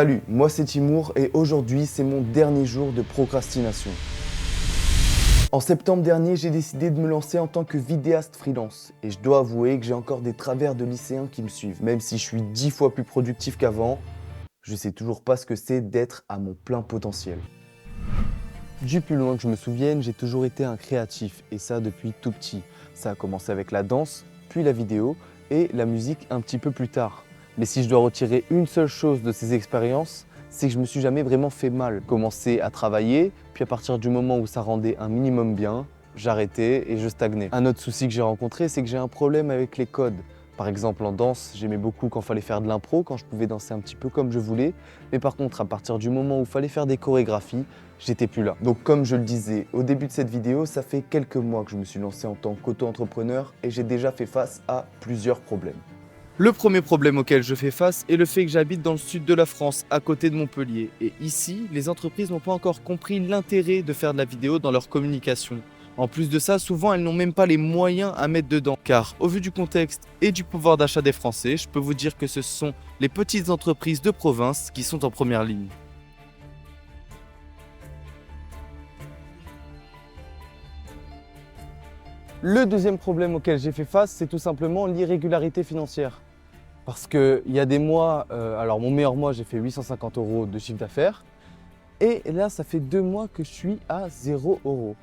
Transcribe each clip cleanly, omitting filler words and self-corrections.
Salut, moi c'est Timour et aujourd'hui c'est mon dernier jour de procrastination. En septembre dernier, j'ai décidé de me lancer en tant que vidéaste freelance et je dois avouer que j'ai encore des travers de lycéens qui me suivent. Même si je suis 10 fois plus productif qu'avant, je sais toujours pas ce que c'est d'être à mon plein potentiel. Du plus loin que je me souvienne, j'ai toujours été un créatif et ça depuis tout petit. Ça a commencé avec la danse, puis la vidéo et la musique un petit peu plus tard. Mais si je dois retirer une seule chose de ces expériences, c'est que je me suis jamais vraiment fait mal. Commencer à travailler, puis à partir du moment où ça rendait un minimum bien, j'arrêtais et je stagnais. Un autre souci que j'ai rencontré, c'est que j'ai un problème avec les codes. Par exemple en danse, j'aimais beaucoup quand fallait faire de l'impro, quand je pouvais danser un petit peu comme je voulais. Mais par contre, à partir du moment où fallait faire des chorégraphies, j'étais plus là. Donc comme je le disais au début de cette vidéo, ça fait quelques mois que je me suis lancé en tant qu'auto-entrepreneur et j'ai déjà fait face à plusieurs problèmes. Le premier problème auquel je fais face est le fait que j'habite dans le sud de la France, à côté de Montpellier. Et ici, les entreprises n'ont pas encore compris l'intérêt de faire de la vidéo dans leur communication. En plus de ça, souvent elles n'ont même pas les moyens à mettre dedans. Car au vu du contexte et du pouvoir d'achat des Français, je peux vous dire que ce sont les petites entreprises de province qui sont en première ligne. Le deuxième problème auquel j'ai fait face, c'est tout simplement l'irrégularité financière. Parce qu'il y a des mois, alors mon meilleur mois, j'ai fait 850 € de chiffre d'affaires. Et là, ça fait 2 mois que je suis à 0 €.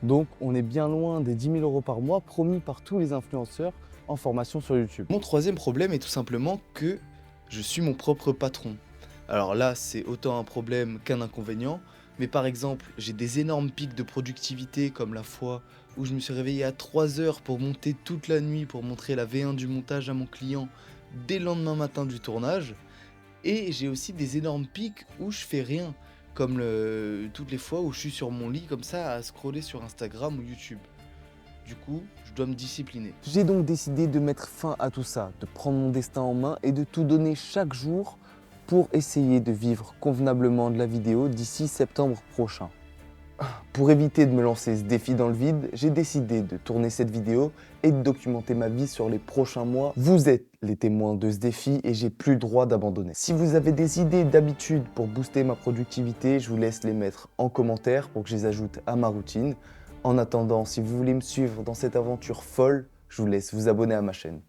Donc on est bien loin des 10 000 € par mois promis par tous les influenceurs en formation sur YouTube. Mon troisième problème est tout simplement que je suis mon propre patron. Alors là, c'est autant un problème qu'un inconvénient. Mais par exemple, j'ai des énormes pics de productivité comme la fois où je me suis réveillé à 3 heures pour monter toute la nuit pour montrer la V1 du montage à mon client dès le lendemain matin du tournage. Et j'ai aussi des énormes pics où je fais rien, comme toutes les fois où je suis sur mon lit comme ça à scroller sur Instagram ou YouTube. Du coup, je dois me discipliner. J'ai donc décidé de mettre fin à tout ça, de prendre mon destin en main et de tout donner chaque jour pour essayer de vivre convenablement de la vidéo d'ici septembre prochain. Pour éviter de me lancer ce défi dans le vide, j'ai décidé de tourner cette vidéo et de documenter ma vie sur les prochains mois. Vous êtes les témoins de ce défi et j'ai plus le droit d'abandonner. Si vous avez des idées d'habitude pour booster ma productivité, je vous laisse les mettre en commentaire pour que je les ajoute à ma routine. En attendant, si vous voulez me suivre dans cette aventure folle, je vous laisse vous abonner à ma chaîne.